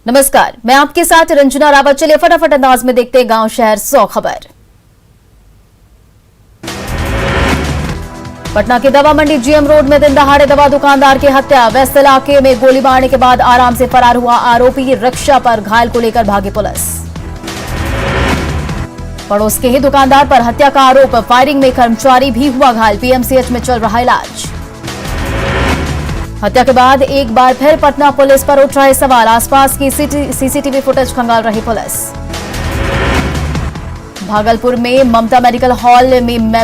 नमस्कार, मैं आपके साथ रंजना रावत। चलिए फटाफट अंदाज में देखते हैं गांव शहर 100 खबर। पटना के दवा मंडी जीएम रोड में दिन दहाड़े दवा दुकानदार की हत्या। व्यस्त इलाके में गोली मारने के बाद आराम से फरार हुआ आरोपी। रिक्शा पर घायल को लेकर भागी पुलिस। पड़ोस के ही दुकानदार पर हत्या का आरोप। फायरिंग में कर्मचारी भी हुआ घायल। पीएमसीएच में चल रहा इलाज। हत्या के बाद एक बार फिर पटना पुलिस पर उठ रहे सवाल। आसपास की सीसीटीवी फुटेज खंगाल रही पुलिस। भागलपुर में ममता मेडिकल हॉल में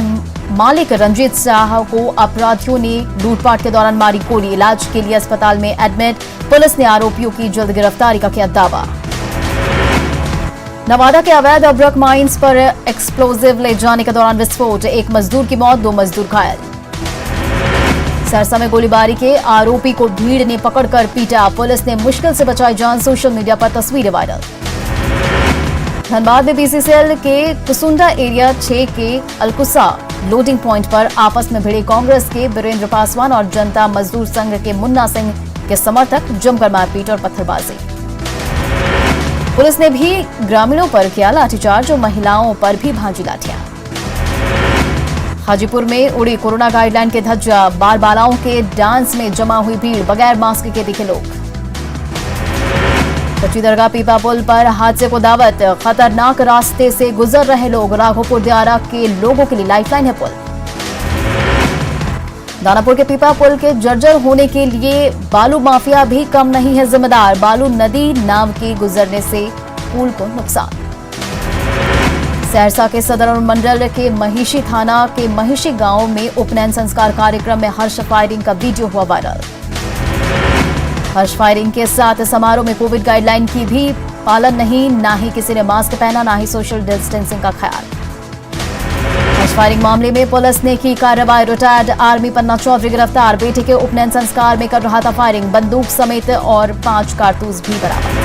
मालिक रंजीत शाह को अपराधियों ने लूटपाट के दौरान मारी गोली। इलाज के लिए अस्पताल में एडमिट। पुलिस ने आरोपियों की जल्द गिरफ्तारी का किया दावा। नवादा के अवैध अब्रक माइंस पर एक्सप्लोजिव ले जाने के दौरान विस्फोट। एक मजदूर की मौत, 2 मजदूर घायल। सरसा में गोलीबारी के आरोपी को भीड़ ने पकड़कर पीटा। पुलिस ने मुश्किल से बचाई जान। सोशल मीडिया पर तस्वीरें वायरल। धनबाद में बीसीसीएल के कुसुंडा एरिया 6 के अलकुसा लोडिंग पॉइंट पर आपस में भिड़े कांग्रेस के वीरेंद्र पासवान और जनता मजदूर संघ के मुन्ना सिंह के समर्थक। जमकर मारपीट और पत्थरबाजी। पुलिस ने भी ग्रामीणों पर किया लाठीचार्ज और महिलाओं पर भी भांजी लाठियां। हाजीपुर में उड़ी कोरोना गाइडलाइन के धज्जा। बाल बालाओं के डांस में जमा हुई भीड़। बगैर मास्क के दिखे लोग। कच्ची दरगाह पीपा पुल पर हादसे को दावत। खतरनाक रास्ते से गुजर रहे लोग। राघोपुर दियारा के लोगों के लिए लाइफलाइन है पुल। दानापुर के पीपा पुल के जर्जर होने के लिए बालू माफिया भी कम नहीं है जिम्मेदार। बालू नदी नाव के गुजरने से पुल को नुकसान। सहरसा के सदर अनुमंडल के महिषी थाना के महिषी गांव में उपनयन संस्कार कार्यक्रम में हर्ष फायरिंग का वीडियो हुआ वायरल। हर्ष फायरिंग के साथ समारोह में कोविड गाइडलाइन की भी पालन नहीं। ना ही किसी ने मास्क पहना, ना ही सोशल डिस्टेंसिंग का ख्याल। हर्ष फायरिंग मामले में पुलिस ने की कार्रवाई। रिटायर्ड आर्मी पन्ना चौधरी गिरफ्तार। बेटे के उपनयन संस्कार में कर रहा था फायरिंग। बंदूक समेत और 5 कारतूस भी बरामद।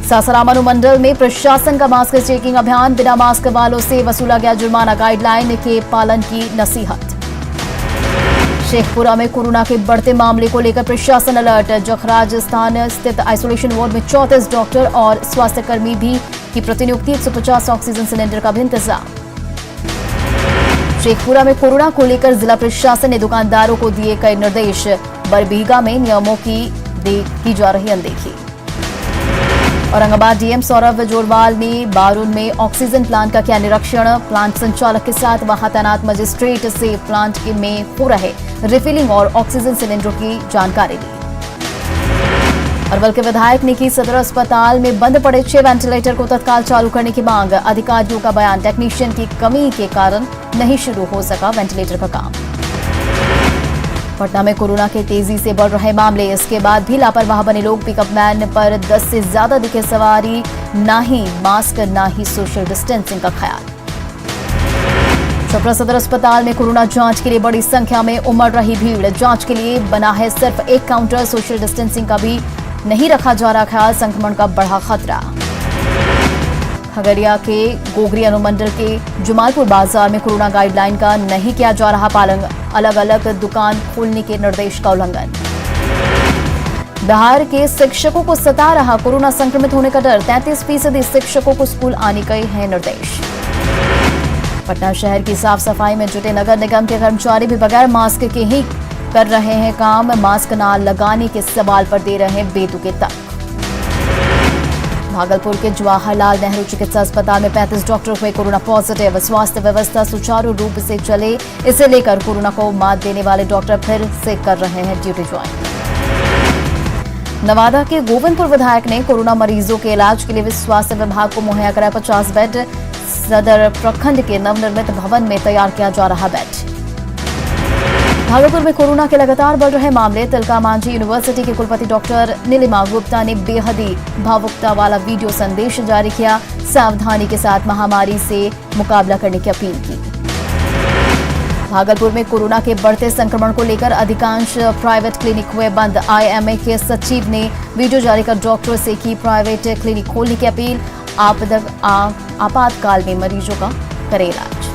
सासाराम अनुमंडल में प्रशासन का मास्क चेकिंग अभियान। बिना मास्क वालों से वसूला गया जुर्माना। गाइडलाइन के पालन की नसीहत। शेखपुरा में कोरोना के बढ़ते मामले को लेकर प्रशासन अलर्ट। जखराज स्थान स्थित आइसोलेशन वार्ड में 34 डॉक्टर और स्वास्थ्यकर्मी भी की प्रतिनियुक्ति। 150 ऑक्सीजन सिलेंडर का भी इंतजाम। शेखपुरा में कोरोना को लेकर जिला प्रशासन ने दुकानदारों को दिए कई निर्देश। बरबीघा में नियमों की जा रही अनदेखी। औरंगाबाद डीएम सौरभ जोरवाल ने बारून में ऑक्सीजन प्लांट का किया निरीक्षण। प्लांट संचालक के साथ वहां तैनात मजिस्ट्रेट से प्लांट में हो रहे रिफिलिंग और ऑक्सीजन सिलेंडरों की जानकारी ली। अरवल के विधायक ने की सदर अस्पताल में बंद पड़े 6 वेंटिलेटर को तत्काल चालू करने की मांग। अधिकारियों का बयान, टेक्नीशियन की कमी के कारण नहीं शुरू हो सका वेंटिलेटर का काम। पटना में कोरोना के तेजी से बढ़ रहे मामले। इसके बाद भी लापरवाह बने लोग। पिकअप वैन पर 10 से ज्यादा दिखे सवारी। ना ही मास्क, ना ही सोशल डिस्टेंसिंग का ख्याल। छपरा सदर अस्पताल में कोरोना जांच के लिए बड़ी संख्या में उमड़ रही भीड़। जांच के लिए बना है सिर्फ एक काउंटर। सोशल डिस्टेंसिंग का भी नहीं रखा जा रहा ख्याल। संक्रमण का बढ़ा खतरा। खगड़िया के गोगरी अनुमंडल के जुमालपुर बाजार में कोरोना गाइडलाइन का नहीं किया जा रहा पालन। अलग अलग दुकान खोलने के निर्देश का उल्लंघन। बिहार के शिक्षकों को सता रहा कोरोना संक्रमित होने का डर। 33% शिक्षकों को स्कूल आने के हैं निर्देश। पटना शहर की साफ सफाई में जुटे नगर निगम के कर्मचारी भी बगैर मास्क के ही कर रहे हैं काम। मास्क न लगाने के सवाल पर दे रहे हैं बेतुके तक। भागलपुर के जवाहरलाल नेहरू चिकित्सा अस्पताल में 35 डॉक्टर हुए कोरोना पॉजिटिव। स्वास्थ्य व्यवस्था सुचारू रूप से चले, इसे लेकर कोरोना को मात देने वाले डॉक्टर फिर से कर रहे हैं ड्यूटी ज्वाइन। नवादा के गोविंदपुर विधायक ने कोरोना मरीजों के इलाज के लिए स्वास्थ्य विभाग को मुहैया कराया 50 बेड। सदर प्रखंड के नवनिर्मित भवन में तैयार किया जा रहा बेड। भागलपुर में कोरोना के लगातार बढ़ रहे मामले। तिलका मांझी यूनिवर्सिटी के कुलपति डॉक्टर नीलिमा गुप्ता ने बेहद भावुकता वाला वीडियो संदेश जारी किया। सावधानी के साथ महामारी से मुकाबला करने की अपील की। भागलपुर में कोरोना के बढ़ते संक्रमण को लेकर अधिकांश प्राइवेट क्लिनिक हुए बंद। आईएमए के सचिव ने वीडियो जारी कर डॉक्टरों से की प्राइवेट क्लिनिक खोलने की अपील। आपातकाल में मरीजों का करे इलाज।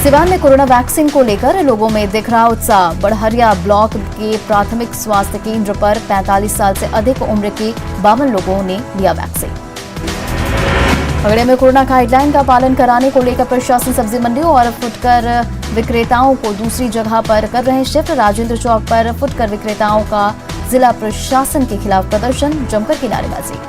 सिवान में कोरोना वैक्सीन को लेकर लोगों में दिख रहा उत्साह। बड़हरिया ब्लॉक के प्राथमिक स्वास्थ्य केंद्र पर 45 साल से अधिक उम्र के 52 लोगों ने लिया वैक्सीन। खगड़िया में कोरोना गाइडलाइन का पालन कराने को लेकर प्रशासन सब्जी मंडियों और फुटकर विक्रेताओं को दूसरी जगह पर कर रहे शिफ्ट। राजेंद्र चौक पर फुटकर विक्रेताओं का जिला प्रशासन के खिलाफ प्रदर्शन, जमकर की नारेबाजी।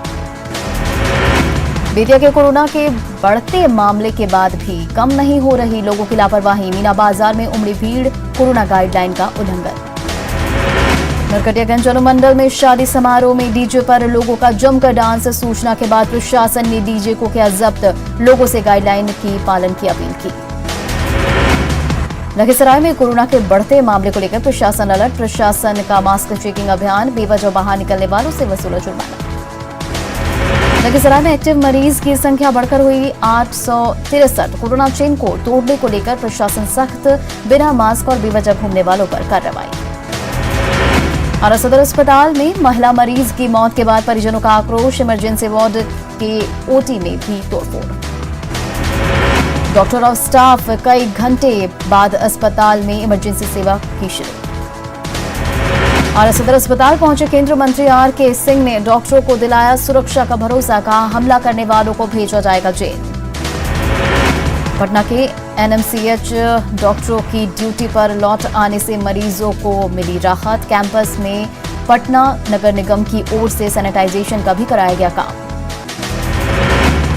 बेतिया के कोरोना के बढ़ते मामले के बाद भी कम नहीं हो रही लोगों की लापरवाही। मीना बाजार में उमड़ी भीड़, कोरोना गाइडलाइन का उल्लंघन। नरकटियागंज अनुमंडल में शादी समारोह में डीजे पर लोगों का जमकर डांस। सूचना के बाद प्रशासन ने डीजे को किया जब्त, लोगों से गाइडलाइन की पालन की अपील की। लखीसराय में कोरोना के बढ़ते मामले को लेकर प्रशासन अलर्ट। प्रशासन का मास्क चेकिंग अभियान, बेवजह बाहर निकलने वालों से वसूला जुर्माना। लखीसराय में एक्टिव मरीज की संख्या बढ़कर हुई 863। कोरोना चेन को तोड़ने को लेकर प्रशासन सख्त, बिना मास्क और बेवजह घूमने वालों पर कार्रवाई। आरा सदर अस्पताल में महिला मरीज की मौत के बाद परिजनों का आक्रोश। इमरजेंसी वार्ड के ओटी में भी तोड़फोड़। डॉक्टर और स्टाफ कई घंटे बाद अस्पताल में इमरजेंसी सेवा की शुरू। आरा सदर अस्पताल पहुंचे केंद्रीय मंत्री आर.के. सिंह ने डॉक्टरों को दिलाया सुरक्षा का भरोसा। कहा, हमला करने वालों को भेजा जाएगा जेल। पटना के एनएमसीएच डॉक्टरों की ड्यूटी पर लौट आने से मरीजों को मिली राहत। कैंपस में पटना नगर निगम की ओर से सैनिटाइजेशन का भी कराया गया काम।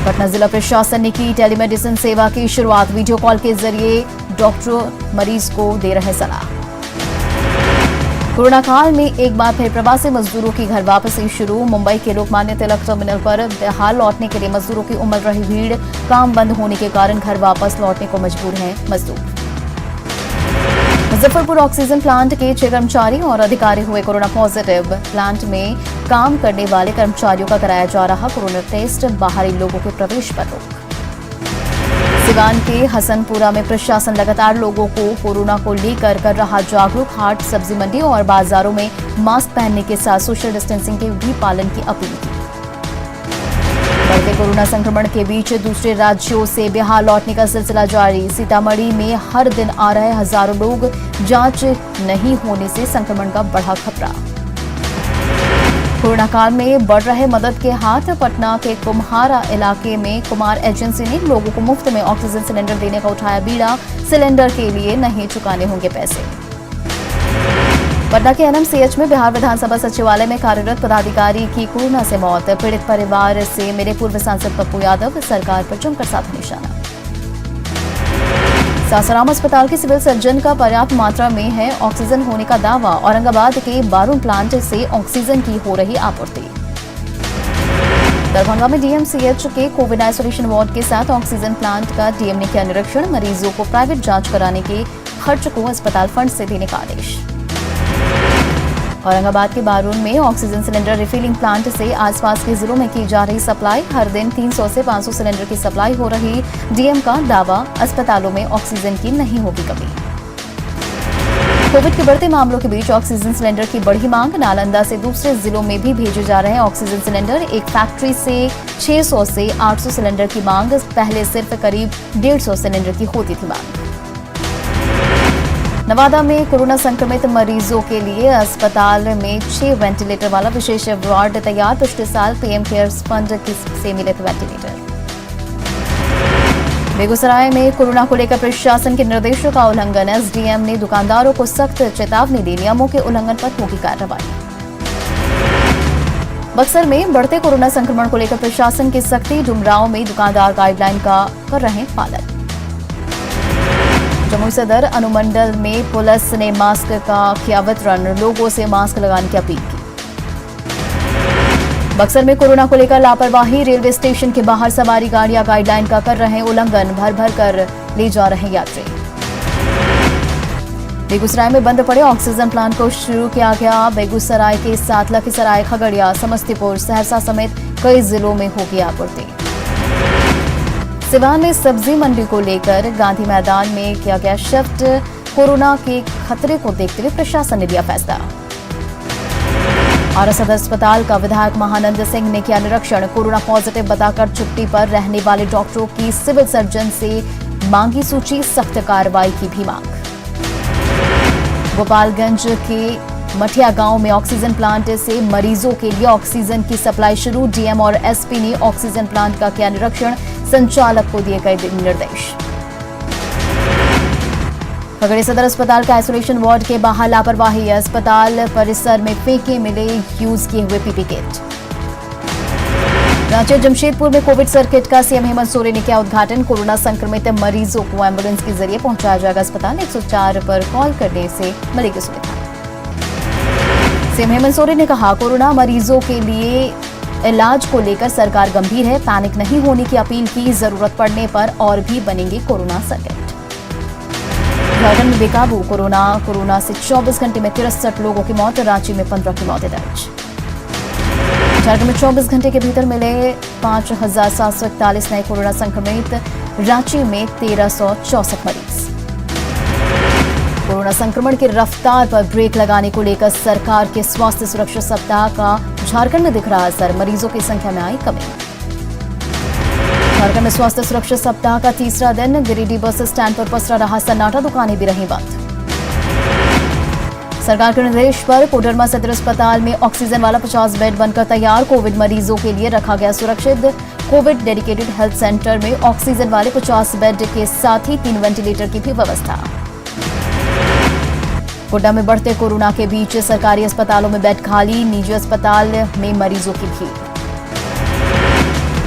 पटना जिला प्रशासन ने की टेलीमेडिसिन सेवा की शुरुआत। वीडियो कॉल के जरिए डॉक्टर मरीज को दे रहे सलाह। कोरोना काल में एक बार फिर प्रवासी मजदूरों की घर वापसी शुरू। मुंबई के लोकमान्य तिलक टर्मिनल पर बिहार लौटने के लिए मजदूरों की उमड़ रही भीड़। काम बंद होने के कारण घर वापस लौटने को मजबूर हैं मजदूर। मुजफ्फरपुर ऑक्सीजन प्लांट के 6 कर्मचारी और अधिकारी हुए कोरोना पॉजिटिव। प्लांट में काम करने वाले कर्मचारियों का कराया जा रहा कोरोना टेस्ट। बाहरी लोगों के प्रवेश पर रोक। सिवान के हसनपुरा में प्रशासन लगातार लोगों को कोरोना को लेकर कर रहा जागरूक। हाट, सब्जी मंडियों और बाजारों में मास्क पहनने के साथ सोशल डिस्टेंसिंग के भी पालन की अपील की। बढ़ते कोरोना संक्रमण के बीच दूसरे राज्यों से बिहार लौटने का सिलसिला जारी। सीतामढ़ी में हर दिन आ रहे हजारों लोग। जांच नहीं होने से संक्रमण का बढ़ा खतरा। कोरोना काल में बढ़ रहे मदद के हाथ। पटना के कुम्हारा इलाके में कुमार एजेंसी ने लोगों को मुफ्त में ऑक्सीजन सिलेंडर देने का उठाया बीड़ा। सिलेंडर के लिए नहीं चुकाने होंगे पैसे। पटना के एनएमसीएच में बिहार विधानसभा सचिवालय में कार्यरत पदाधिकारी की कोरोना से मौत। पीड़ित परिवार से मिले पूर्व सांसद पप्पू यादव। सरकार पर जमकर साधा निशाना। सासाराम अस्पताल के सिविल सर्जन का पर्याप्त मात्रा में है ऑक्सीजन होने का दावा। औरंगाबाद के बारून प्लांट से ऑक्सीजन की हो रही आपूर्ति। दरभंगा में डीएमसीएच के कोविड आइसोलेशन वार्ड के साथ ऑक्सीजन प्लांट का डीएम ने किया निरीक्षण। मरीजों को प्राइवेट जांच कराने के खर्च को अस्पताल फंड से देने का आदेश। औरंगाबाद के बारून में ऑक्सीजन सिलेंडर रिफिलिंग प्लांट से आसपास के जिलों में की जा रही सप्लाई। हर दिन 300 से 500 सिलेंडर की सप्लाई हो रही। डीएम का दावा, अस्पतालों में ऑक्सीजन की नहीं होगी कमी। कोविड के बढ़ते मामलों के बीच ऑक्सीजन सिलेंडर की बढ़ी मांग। नालंदा से दूसरे जिलों में भी भेजे जा रहे हैं ऑक्सीजन सिलेंडर। एक फैक्ट्री से 600 से 800 सिलेंडर की मांग। पहले सिर्फ करीब 150 सिलेंडर की होती थी मांग। नवादा में कोरोना संक्रमित मरीजों के लिए अस्पताल में 6 वेंटिलेटर वाला विशेष वार्ड तैयार। पिछले साल पीएम केयर्स फंड से मिले थे वेंटिलेटर। बेगूसराय में कोरोना को लेकर प्रशासन के निर्देशों का उल्लंघन। एसडीएम ने दुकानदारों को सख्त चेतावनी दी। नियमों के उल्लंघन पर होगी कार्रवाई। बक्सर में बढ़ते कोरोना संक्रमण को लेकर प्रशासन की सख्ती। डुमरांव में दुकानदार गाइडलाइन का कर रहे पालन। जमुई सदर अनुमंडल में पुलिस ने मास्क का किया वितरण। लोगों से मास्क लगाने की अपील की। बक्सर में कोरोना को लेकर लापरवाही। रेलवे स्टेशन के बाहर सवारी गाड़ियां गाइडलाइन का कर रहे उल्लंघन। भर भर कर ले जा रहे यात्री। बेगूसराय में बंद पड़े ऑक्सीजन प्लांट को शुरू किया गया। बेगूसराय के साथ लखीसराय, खगड़िया, समस्तीपुर, सहरसा समेत कई जिलों में होगी आपूर्ति। सिवान में सब्जी मंडी को लेकर गांधी मैदान में किया गया शिफ्ट। कोरोना के खतरे को देखते हुए प्रशासन ने लिया फैसला। आरा सदर अस्पताल का विधायक महानंद सिंह ने किया निरीक्षण। कोरोना पॉजिटिव बताकर छुट्टी पर रहने वाले डॉक्टरों की सिविल सर्जन से मांगी सूची, सख्त कार्रवाई की भी मांग। गोपालगंज के मठिया गांव में ऑक्सीजन प्लांट से मरीजों के लिए ऑक्सीजन की सप्लाई शुरू। डीएम और एसपी ने ऑक्सीजन प्लांट का किया निरीक्षण, संचालक को दिए गए निर्देश। खगड़िया सदर अस्पताल का आइसोलेशन वार्ड के बाहर लापरवाही, अस्पताल परिसर में फेंके मिले यूज किए हुए पीपी किट। रांची जमशेदपुर में कोविड सर्किट का सीएम हेमंत सोरेन ने किया उद्घाटन। कोरोना संक्रमित मरीजों को एम्बुलेंस के जरिए पहुंचाया जाएगा अस्पताल। 104 पर कॉल करने से मिलेगी सुविधा। सीएम हेमंत सोरेन ने कहा, कोरोना मरीजों के लिए इलाज को लेकर सरकार गंभीर है, पैनिक नहीं होने की अपील की। जरूरत पड़ने पर और भी बनेंगे कोरोना सर्किट। झारखंड में बेकाबू कोरोना से 24 घंटे में 63 लोगों की मौत, रांची में 15 की मौतें दर्ज। झारखंड में 24 घंटे के भीतर मिले 5,741 नए कोरोना संक्रमित, रांची में 1364 मरीज। कोरोना संक्रमण की रफ्तार पर ब्रेक लगाने को लेकर सरकार के स्वास्थ्य सुरक्षा सप्ताह का झारखंड में दिख रहा असर, मरीजों की संख्या में आई कमी। झारखंड में स्वास्थ्य सुरक्षा सप्ताह का तीसरा दिन, गिरिडीह बस स्टैंड पर पसरा रहा सन्नाटा, दुकानें भी रहीं बंद। सरकार के निर्देश पर कोडरमा सदर अस्पताल में ऑक्सीजन वाला 50 बेड बनकर तैयार। कोविड मरीजों के लिए रखा गया सुरक्षित। कोविड डेडिकेटेड हेल्थ सेंटर में ऑक्सीजन वाले 50 बेड के साथ ही 3 वेंटिलेटर की भी व्यवस्था। गोड्डा में बढ़ते कोरोना के बीच सरकारी अस्पतालों में बेड खाली, निजी अस्पताल में मरीजों की भीड़।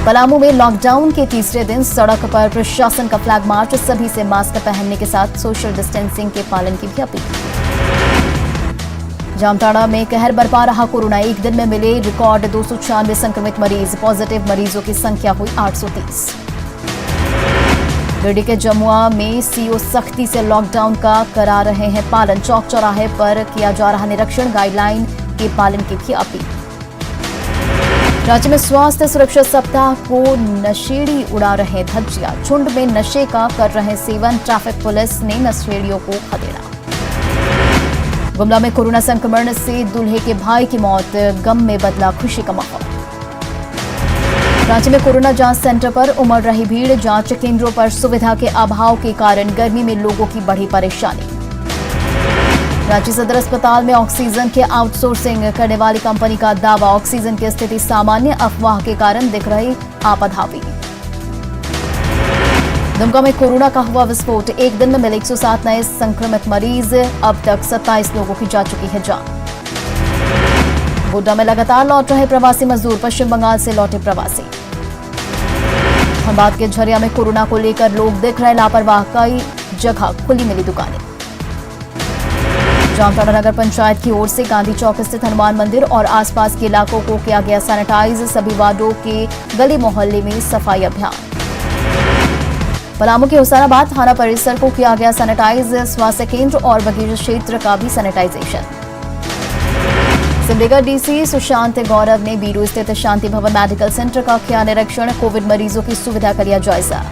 पलामू में लॉकडाउन के तीसरे दिन सड़क पर प्रशासन का फ्लैग मार्च, सभी से मास्क पहनने के साथ सोशल डिस्टेंसिंग के पालन की भी अपील। जामताड़ा में कहर बरपा रहा कोरोना, एक दिन में मिले रिकॉर्ड 296 संक्रमित मरीज, पॉजिटिव मरीजों की संख्या हुई 830। गिरिडीह के जमुआ में सीओ सख्ती से लॉकडाउन का करा रहे हैं पालन, चौक चौराहे पर किया जा रहा निरीक्षण, गाइडलाइन के पालन की भी अपील। राज्य में स्वास्थ्य सुरक्षा सप्ताह को नशेड़ी उड़ा रहे धज्जियां, झुंड में नशे का कर रहे सेवन, ट्रैफिक पुलिस ने नशेड़ियों को खदेड़ा। गुमला में कोरोना संक्रमण से दूल्हे के भाई की मौत, गम में बदला खुशी का माहौल। रांची में कोरोना जांच सेंटर पर उमड़ रही भीड़, जांच केंद्रों पर सुविधा के अभाव के कारण गर्मी में लोगों की बढ़ी परेशानी। रांची सदर अस्पताल में ऑक्सीजन के आउटसोर्सिंग करने वाली कंपनी का दावा, ऑक्सीजन की स्थिति सामान्य, अफवाह के कारण दिख रही आपाधापी। दुमका में कोरोना का हुआ विस्फोट, एक दिन में मिले 107 नए संक्रमित मरीज, अब तक 27 लोगों की जा चुकी है जान। गोड्डा में लगातार लौट रहे प्रवासी मजदूर, पश्चिम बंगाल से लौटे प्रवासी। धनबाद के झरिया में कोरोना को लेकर लोग दिख रहे लापरवाह, कई जगह खुली मिली दुकानें। जामताड़ा नगर पंचायत की ओर से गांधी चौक स्थित हनुमान मंदिर और आसपास के इलाकों को किया गया सैनिटाइज, सभी वार्डों के गली मोहल्ले में सफाई अभियान। पलामू के हुसैनाबाद थाना परिसर को किया गया सैनिटाइज, स्वास्थ्य केंद्र और बगीचा क्षेत्र का भी सैनिटाइजेशन। सिमडेगा डीसी सुशांत गौरव ने बीरू स्थित शांति भवन मेडिकल सेंटर का किया निरीक्षण, कोविड मरीजों की सुविधा का लिया जायजा।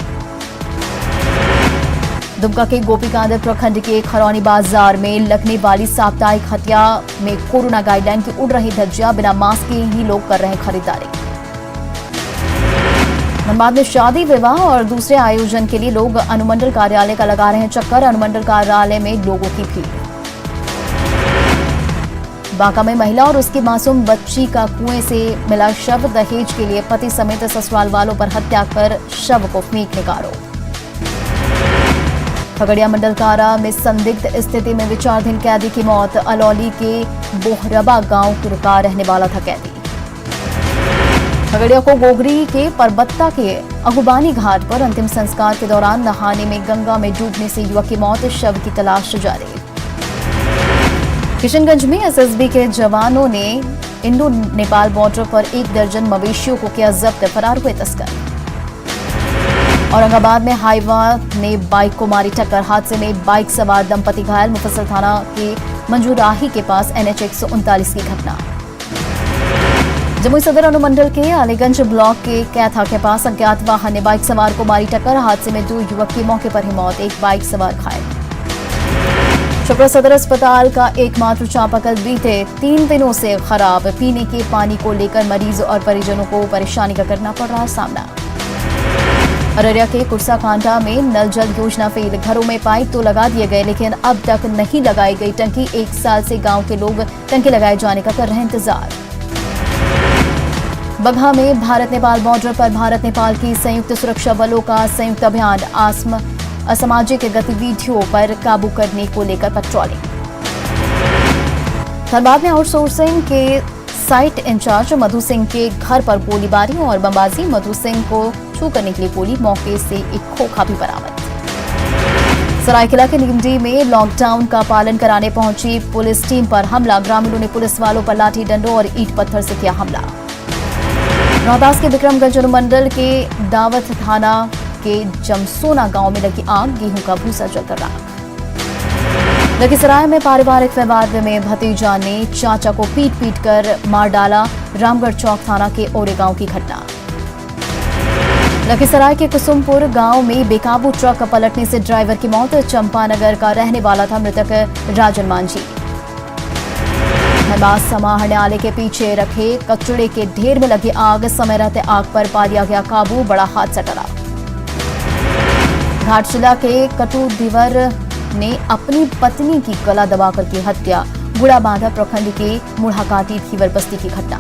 दुमका के गोपीकांद प्रखंड के खरौनी बाजार में लगने वाली साप्ताहिक हटिया में कोरोना गाइडलाइन की उड़ रही धज्जियां, बिना मास्क के ही लोग कर रहे खरीदारी। धनबाद में शादी विवाह और दूसरे आयोजन के लिए लोग अनुमंडल कार्यालय का लगा रहे हैं चक्कर, अनुमंडल कार्यालय में लोगों की भीड़। बांका में महिला और उसकी मासूम बच्ची का कुएं से मिला शव, दहेज के लिए पति समेत ससुराल वालों पर हत्या कर शव को फेंकने का आरोप। खगड़िया मंडल कारा में संदिग्ध स्थिति में विचाराधीन कैदी की मौत, अलौली के बोहरबा गांव का रहने वाला था कैदी। खगड़िया को गोगरी के परबत्ता के अगुबानी घाट पर अंतिम संस्कार के दौरान नहाने में गंगा में डूबने से युवक की मौत, शव की तलाश जारी। किशनगंज में एसएसबी के जवानों ने इंडो नेपाल बॉर्डर पर 1 दर्जन मवेशियों को किया जब्त, फरार हुए तस्कर। औरंगाबाद में हाईवा ने बाइक को मारी टक्कर, हादसे में बाइक सवार दंपति घायल, मुफस्सिल थाना के मंजूराही के पास NH 139 की घटना। जमुई सदर अनुमंडल के अलीगंज ब्लॉक के कैथा के पास अज्ञात वाहन ने बाइक सवार को मारी टक्कर, हादसे में 2 युवक की मौके पर ही मौत, एक बाइक सवार घायल। छपरा सदर अस्पताल का एकमात्र चापाकल बीते 3 दिनों से खराब, पीने के पानी को लेकर मरीज और परिजनों को परेशानी का करना पड़ रहा सामना। अररिया के कुर्सा कांटा में नल जल योजना फेल, घरों में पाइप तो लगा दिए गए लेकिन अब तक नहीं लगाई गई टंकी। 1 साल से गांव के लोग टंकी लगाए जाने का कर रहे हैं इंतजार। बगहा में भारत नेपाल बॉर्डर पर भारत नेपाल की संयुक्त सुरक्षा बलों का संयुक्त अभियान, असामाजिक गतिविधियों पर काबू करने को लेकर पेट्रोलिंग। धनबाद में आउटसोर्सिंग के साइट इंचार्ज मधु सिंह के घर पर गोलीबारी और बमबाजी, मधु सिंह को छू करने के लिए गोली, मौके से एक खोखा भी बरामद। सरायकेला के निगमडी में लॉकडाउन का पालन कराने पहुंची पुलिस टीम पर हमला, ग्रामीणों ने पुलिस वालों पर लाठी डंडों और ईंट पत्थर से किया हमला। रोहतास के विक्रमगंज अनुमंडल के दावत थाना के जमसोना गांव में लगी आग, गेहूं का भूसा जलकर राख। लखीसराय में पारिवारिक विवाद में भतीजा ने चाचा को पीट कर मार डाला, रामगढ़ चौक थाना के ओरे गांव की घटना। लखीसराय के कुसुमपुर गांव में बेकाबू ट्रक पलटने से ड्राइवर की मौत, चंपानगर का रहने वाला था मृतक राजन मांझी। धनबाद समाहरणालय के पीछे रखे कचड़े के ढेर में लगी आग, समय रहते आग पर पा लिया गया काबू, बड़ा हादसा टला। घाटशिला के कटु दिवर ने अपनी पत्नी की गला दबाकर की हत्या, गुड़ाबांधा प्रखंड के मुढ़ाकाटी धीवर बस्ती की घटना।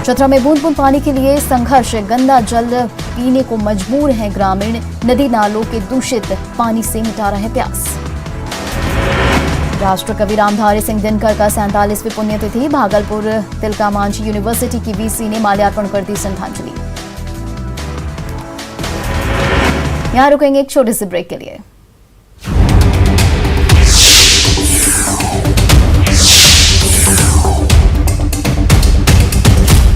चतरा में बूंद बूंद पानी के लिए संघर्ष, गंदा जल पीने को मजबूर हैं ग्रामीण, नदी नालों के दूषित पानी से मिटा रहे प्यास। राष्ट्रकवि रामधारी सिंह दिनकर का 47वीं पुण्यतिथि, भागलपुर तिलका मांझी यूनिवर्सिटी की वीसी ने माल्यार्पण कर दी श्रद्धांजलि। यहां रुकेंगे एक छोटे से ब्रेक के लिए।